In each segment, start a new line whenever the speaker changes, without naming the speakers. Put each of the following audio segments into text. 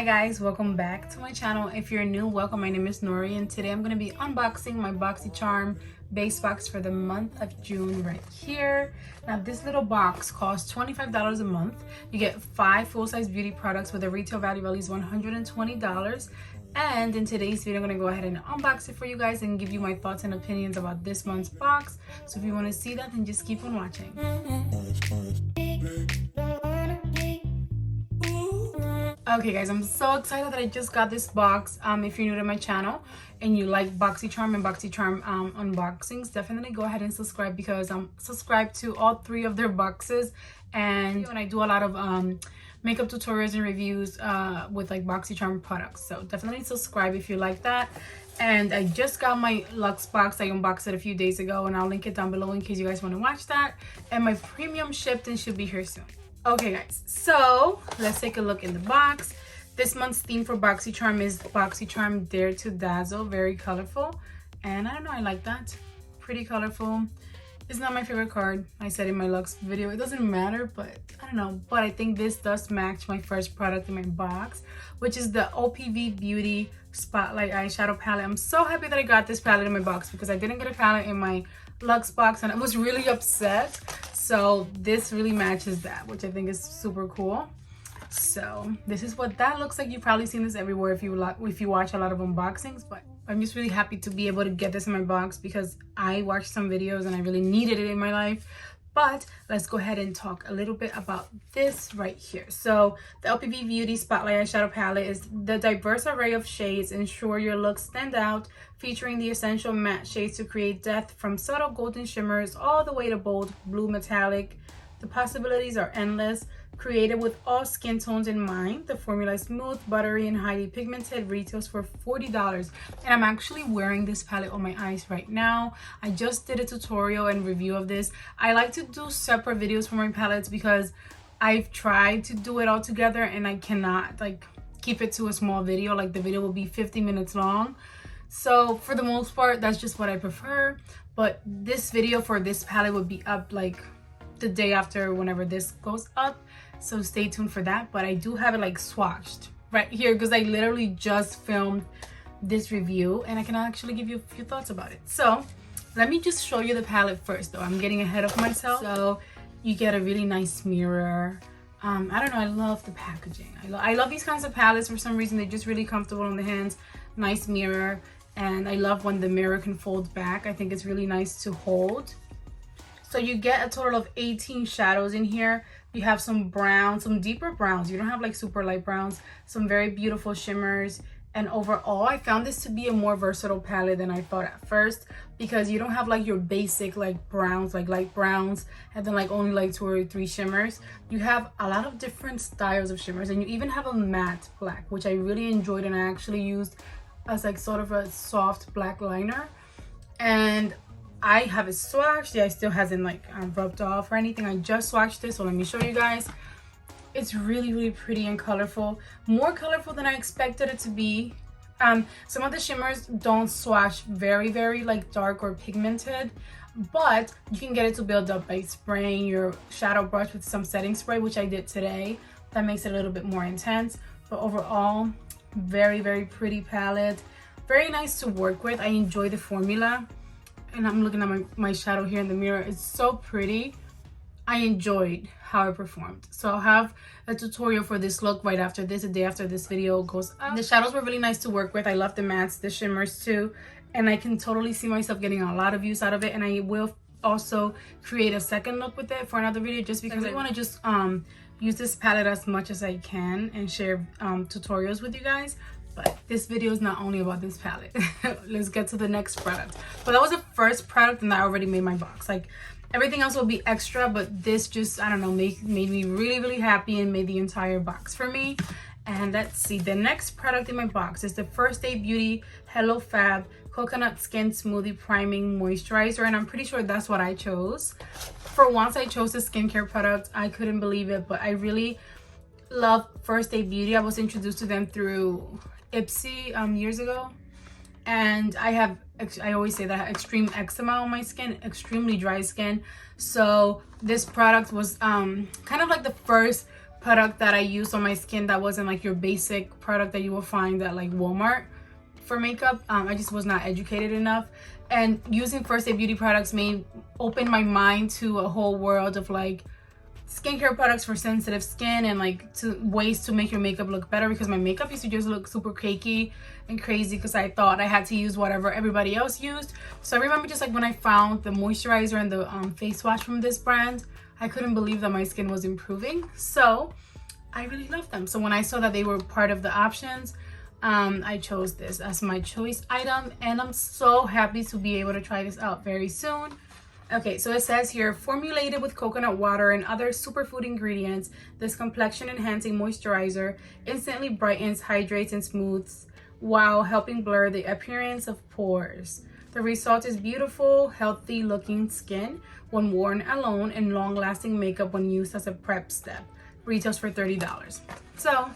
Hi guys, welcome back to my channel. If you're new, welcome. My name is Nori and today I'm going to be unboxing my Boxycharm base box for the month of June right here. Now this little box costs $25 a month. You get 5 full-size beauty products with a retail value of at least $120. And in today's video, I'm going to go ahead and unbox it for you guys and give you my thoughts and opinions about this month's box. So if you want to see that, then just keep on watching. Okay guys, I'm so excited that I just got this box. If you're new to my channel and you like Boxycharm and Boxycharm unboxings, definitely go ahead and subscribe because I'm subscribed to all 3 of their boxes, and I do a lot of makeup tutorials and reviews with like Boxycharm products. So definitely subscribe if you like that. And I just got my Luxe box. I unboxed it a few days ago and I'll link it down below in case you guys want to watch that. And my premium shipped and should be here soon. Okay guys, so let's take a look in the box. This month's theme for Boxycharm is Boxycharm Dare to Dazzle. Very colorful, and I don't know, I like that. Pretty colorful. It's not my favorite card. I said in my Luxe video it doesn't matter, but I don't know, but I think this does match my first product in my box, which is the OPV Beauty Spotlight Eyeshadow Palette. I'm so happy that I got this palette in my box because I didn't get a palette in my Luxe box and I was really upset. So this really matches that, which I think is super cool. So this is what that looks like. You've probably seen this everywhere if you watch a lot of unboxings, but I'm just really happy to be able to get this in my box because I watched some videos and I really needed it in my life. But let's go ahead and talk a little bit about this right here. So the LPB Beauty Spotlight Eyeshadow Palette is the diverse array of shades ensure your looks stand out, featuring the essential matte shades to create depth from subtle golden shimmers all the way to bold blue metallic. The possibilities are endless. Created with all skin tones in mind, the formula is smooth, buttery, and highly pigmented. Retails for $40. And I'm actually wearing this palette on my eyes right now. I just did a tutorial and review of this. I like to do separate videos for my palettes because I've tried to do it all together and I cannot like keep it to a small video. Like the video will be 50 minutes long. So for the most part, that's just what I prefer. But this video for this palette would be up like the day after whenever this goes up. So stay tuned for that. But I do have it like swatched right here because I literally just filmed this review and I can actually give you a few thoughts about it. So let me just show you the palette first though. I'm getting ahead of myself. So you get a really nice mirror. I don't know, I love the packaging. I love these kinds of palettes for some reason. They're just really comfortable on the hands. Nice mirror. And I love when the mirror can fold back. I think it's really nice to hold. So you get a total of 18 shadows in here. You have some browns, some deeper browns. You don't have like super light browns. Some very beautiful shimmers. And overall, I found this to be a more versatile palette than I thought at first, because you don't have like your basic like browns, like light browns, and then like only like 2 or 3 shimmers. You have a lot of different styles of shimmers, and you even have a matte black, which I really enjoyed and I actually used as like sort of a soft black liner. And I have it swatched. Yeah, it still hasn't like rubbed off or anything. I just swatched this, so let me show you guys. It's really, really pretty and colorful. More colorful than I expected it to be. Some of the shimmers don't swatch very, very like dark or pigmented, but you can get it to build up by spraying your shadow brush with some setting spray, which I did today. That makes it a little bit more intense. But overall, very, very pretty palette. Very nice to work with. I enjoy the formula. And I'm looking at my shadow here in the mirror. It's so pretty. I enjoyed how it performed. So I'll have a tutorial for this look right after this, a day after this video goes up. The shadows were really nice to work with. I love the mattes, the shimmers too. And I can totally see myself getting a lot of use out of it. And I will also create a second look with it for another video, just because I want to just use this palette as much as I can and share tutorials with you guys. But this video is not only about this palette. Let's get to the next product. But that was the first product and I already made my box. Like everything else will be extra, but this just, I don't know, made me really, really happy and made the entire box for me. And let's see, the next product in my box is the First Aid Beauty Hello Fab Coconut Skin Smoothie Priming Moisturizer. And I'm pretty sure that's what I chose. For once I chose a skincare product, I couldn't believe it, but I really love First Aid Beauty. I was introduced to them through Ipsy years ago, and I always say that I have extreme eczema on my skin, extremely dry skin. So this product was kind of like the first product that I used on my skin that wasn't like your basic product that you will find at like Walmart for makeup. I just was not educated enough, and using First Aid Beauty products may open my mind to a whole world of like skincare products for sensitive skin and like to ways to make your makeup look better, because my makeup used to just look super cakey and crazy because I thought I had to use whatever everybody else used. So I remember just like when I found the moisturizer and the face wash from this brand, I couldn't believe that my skin was improving. So I really love them. So when I saw that they were part of the options, I chose this as my choice item, and I'm so happy to be able to try this out very soon. Okay, so it says here, formulated with coconut water and other superfood ingredients, this complexion enhancing moisturizer instantly brightens, hydrates, and smooths while helping blur the appearance of pores. The result is beautiful, healthy looking skin when worn alone, and long lasting makeup when used as a prep step. Retails for $30. So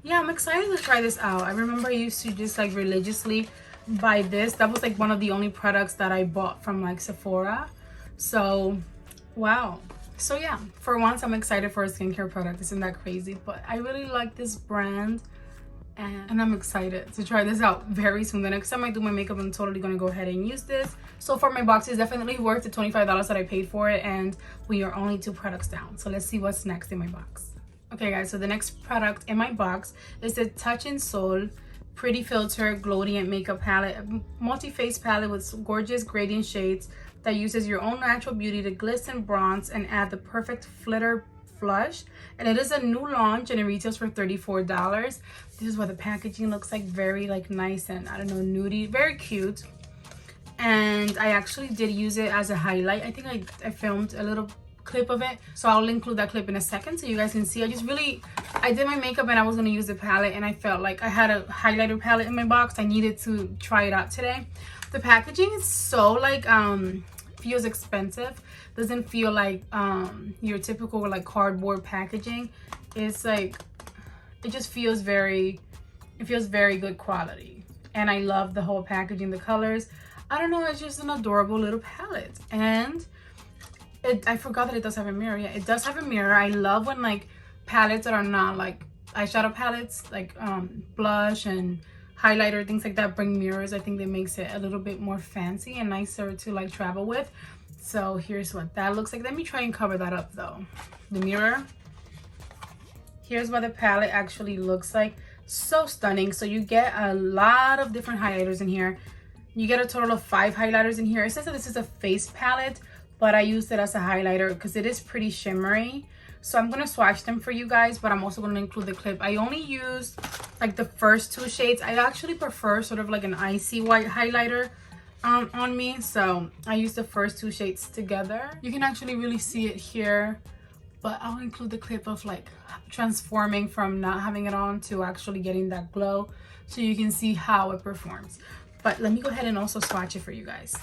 yeah, I'm excited to try this out. I remember I used to just like religiously buy this. That was like one of the only products that I bought from like Sephora. So wow. So yeah, for once I'm excited for a skincare product. Isn't that crazy? But I really like this brand, and I'm excited to try this out very soon. The next time I do my makeup, I'm totally gonna go ahead and use this. So far my box is definitely worth the $25 that I paid for it, and we are only 2 products down. So let's see what's next in my box. Okay guys, so the next product in my box is the Touch in Sol Pretty Filter Glowdient Makeup Palette, a multi-face palette with gorgeous gradient shades that uses your own natural beauty to glisten, bronze, and add the perfect flitter flush. And it is a new launch, and it retails for $34. This is what the packaging looks like, very like nice and I don't know, nudie, very cute. And I actually did use it as a highlight. I think I filmed a little clip of it, so I'll include that clip in a second so you guys can see. I did my makeup and I was going to use the palette, and I felt like I had a highlighter palette in my box. I needed to try it out today. The packaging is so like feels expensive, doesn't feel like your typical like cardboard packaging. It's like it just feels very good quality, and I love the whole packaging, the colors. I don't know, it's just an adorable little palette. And I forgot that it does have a mirror. Yeah, it does have a mirror. I love when like palettes that are not like eyeshadow palettes, like blush and highlighter, things like that, bring mirrors. I think that makes it a little bit more fancy and nicer to like travel with. So here's what that looks like. Let me try and cover that up though. The mirror. Here's what the palette actually looks like. So stunning. So you get a lot of different highlighters in here. You get a total of 5 highlighters in here. It says that this is a face palette, but I used it as a highlighter because it is pretty shimmery. So I'm going to swatch them for you guys, but I'm also going to include the clip. I only used like the first 2 shades. I actually prefer sort of like an icy white highlighter on me. So I used the first 2 shades together. You can actually really see it here, but I'll include the clip of like transforming from not having it on to actually getting that glow, so you can see how it performs. But let me go ahead and also swatch it for you guys.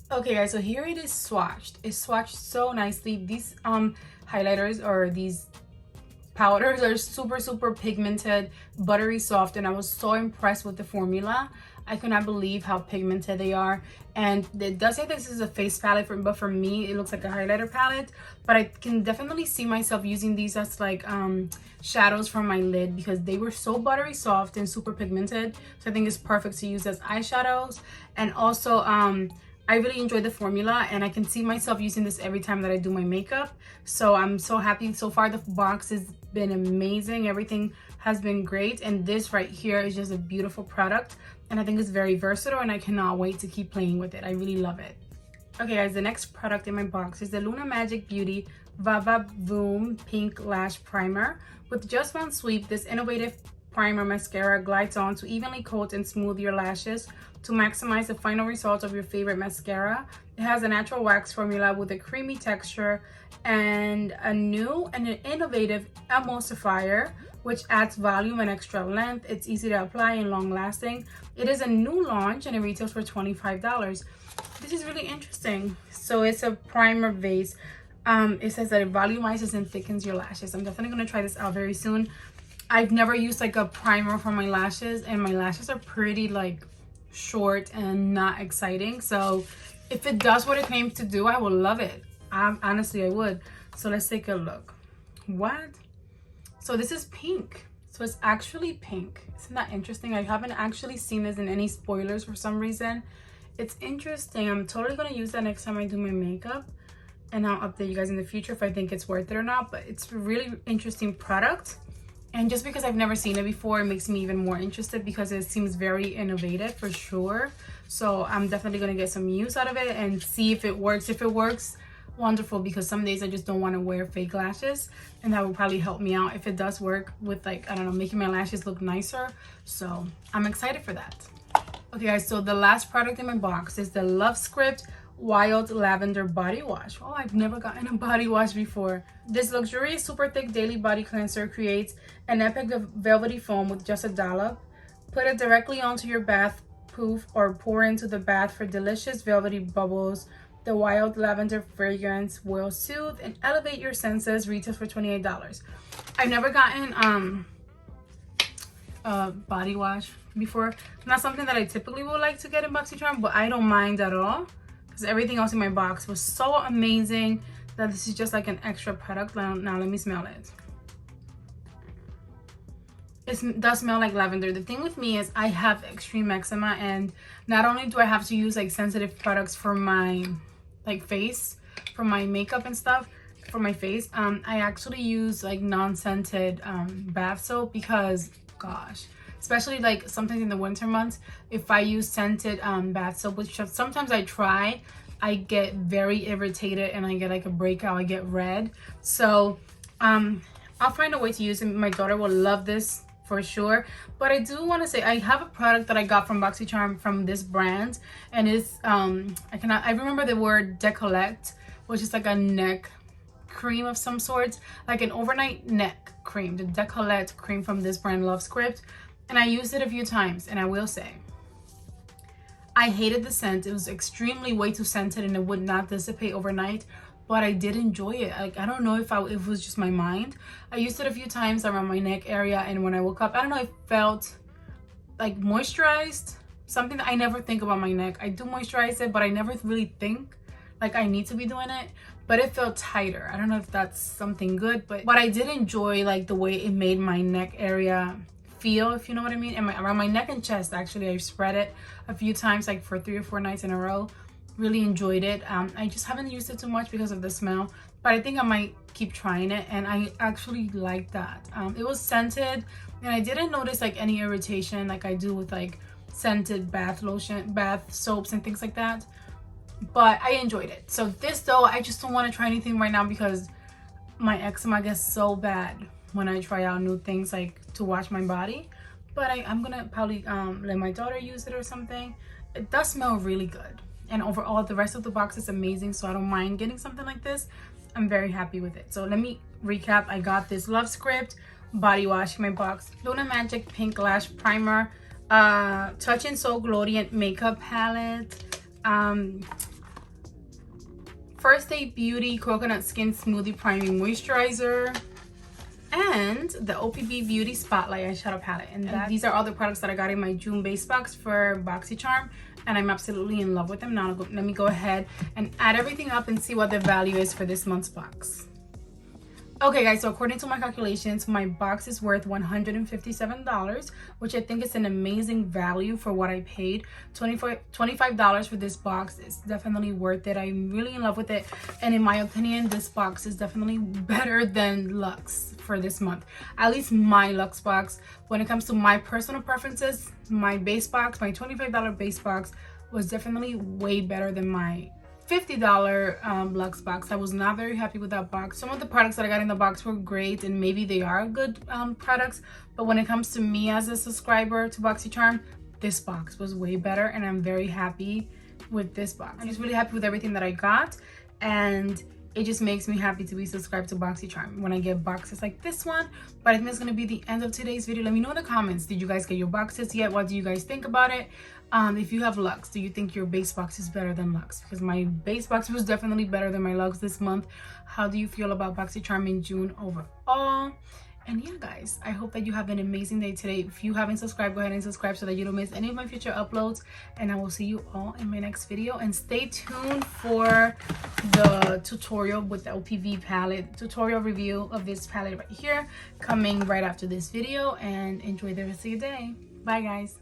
Okay guys, so here it is swatched. It's swatched so nicely. These highlighters or these powders are super pigmented, buttery soft, and I was so impressed with the formula. I could not believe how pigmented they are. And it does say this is a face palette, but for me it looks like a highlighter palette. But I can definitely see myself using these as like shadows from my lid, because they were so buttery soft and super pigmented. So I think it's perfect to use as eyeshadows. And also I really enjoyed the formula, and I can see myself using this every time that I do my makeup. So I'm so happy. So far the box has been amazing. Everything has been great, and this right here is just a beautiful product, and I think it's very versatile, and I cannot wait to keep playing with it. I really love it. Okay guys, the next product in my box is the Luna Magic Beauty Vava Voom Pink Lash Primer. With just one sweep, this innovative primer mascara glides on to evenly coat and smooth your lashes to maximize the final result of your favorite mascara. It has a natural wax formula with a creamy texture and a new and an innovative emulsifier which adds volume and extra length. It's easy to apply and long lasting. It is a new launch and it retails for $25. This is really interesting. So it's a primer base. It says that it volumizes and thickens your lashes. I'm definitely going to try this out very soon. I've never used like a primer for my lashes, and my lashes are pretty like short and not exciting. So if it does what it claims to do, I will love it. Honestly, I would. So let's take a look. What? So this is pink. So it's actually pink. Isn't that interesting? I haven't actually seen this in any spoilers for some reason. It's interesting. I'm totally going to use that next time I do my makeup, and I'll update you guys in the future if I think it's worth it or not. But it's a really interesting product, and just because I've never seen it before, it makes me even more interested because it seems very innovative for sure. So I'm definitely going to get some use out of it and see if it works. If it works, wonderful, because some days I just don't want to wear fake lashes, and that will probably help me out if it does work with, like, I don't know, making my lashes look nicer. So I'm excited for that. Okay guys, so the last product in my box is the Love Script Wild Lavender Body Wash. Oh, I've never gotten a body wash before. This luxurious super thick daily body cleanser creates an epic velvety foam with just a dollop. Put it directly onto your bath poof or pour into the bath for delicious velvety bubbles. The wild lavender fragrance will soothe and elevate your senses. Retails for $28. I've never gotten body wash before. Not something that I typically would like to get in Boxycharm, but I don't mind at all because everything else in my box was so amazing that this is just like an extra product. Now let me smell it. It does smell like lavender. The thing with me is I have extreme eczema, and not only do I have to use like sensitive products for my like face, for my makeup and stuff, for my face, I actually use like non-scented bath soap because, gosh, especially like sometimes in the winter months, if I use scented bath soap, which sometimes I try, I get very irritated and I get like a breakout. I get red. So I'll find a way to use it. My daughter will love this for sure. But I do want to say I have a product that I got from Boxycharm from this brand, and it's I remember the word décolleté, which is like a neck cream of some sorts, like an overnight neck cream, the décolleté cream from this brand, Love Script. And I used it a few times, and I will say I hated the scent. It was extremely way too scented and it would not dissipate overnight, but I did enjoy it. Like, I don't know if it was just my mind. I used it a few times around my neck area, and when I woke up, I don't know, it felt like moisturized, something that I never think about my neck. I do moisturize it, but I never really think like I need to be doing it, but it felt tighter. I don't know if that's something good, but I did enjoy like the way it made my neck area feel, if you know what I mean. And around my neck and chest, actually, I spread it a few times, like for 3 or 4 nights in a row. Really enjoyed it. I just haven't used it too much because of the smell, but I think I might keep trying it, and I actually like that. It was scented, and I didn't notice like any irritation like I do with like scented bath lotion, bath soaps and things like that, but I enjoyed it. So this though, I just don't want to try anything right now because my eczema gets so bad when I try out new things like to wash my body. But I'm gonna probably let my daughter use it or something. It does smell really good, and overall the rest of the box is amazing, so I don't mind getting something like this. I'm very happy with it. So let me recap. I got this Love Script body wash in my box, Luna Magic Pink Lash Primer, Touch and Soul Glorient Makeup Palette, First Aid Beauty Coconut Skin Smoothie Priming Moisturizer, and the OPB Beauty Spotlight Eyeshadow Palette. And these are all the products that I got in my June base box for Boxycharm, and I'm absolutely in love with them. Now let me go ahead and add everything up and see what the value is for this month's box. Okay guys, so according to my calculations, my box is worth $157, which I think is an amazing value for what I paid. $25 for this box is definitely worth it. I'm really in love with it, and in my opinion, this box is definitely better than Luxe for this month. At least my Luxe box. When it comes to my personal preferences, my base box, my $25 base box was definitely way better than my $50 Luxe box. I was not very happy with that box. Some of the products that I got in the box were great, and maybe they are good products, but when it comes to me as a subscriber to Boxycharm, this box was way better, and I'm very happy with this box. I'm just really happy with everything that I got, and it just makes me happy to be subscribed to Boxycharm when I get boxes like this one. But I think that's going to be the end of today's video. Let me know in the comments, did you guys get your boxes yet? What do you guys think about it? If you have Luxe, do you think your base box is better than Luxe? Because my base box was definitely better than my Luxe this month. How do you feel about Boxycharm in June overall? And yeah, guys, I hope that you have an amazing day today. If you haven't subscribed, go ahead and subscribe so that you don't miss any of my future uploads. And I will see you all in my next video. And stay tuned for the tutorial with the OPV palette, tutorial review of this palette right here, coming right after this video. And enjoy the rest of your day. Bye, guys.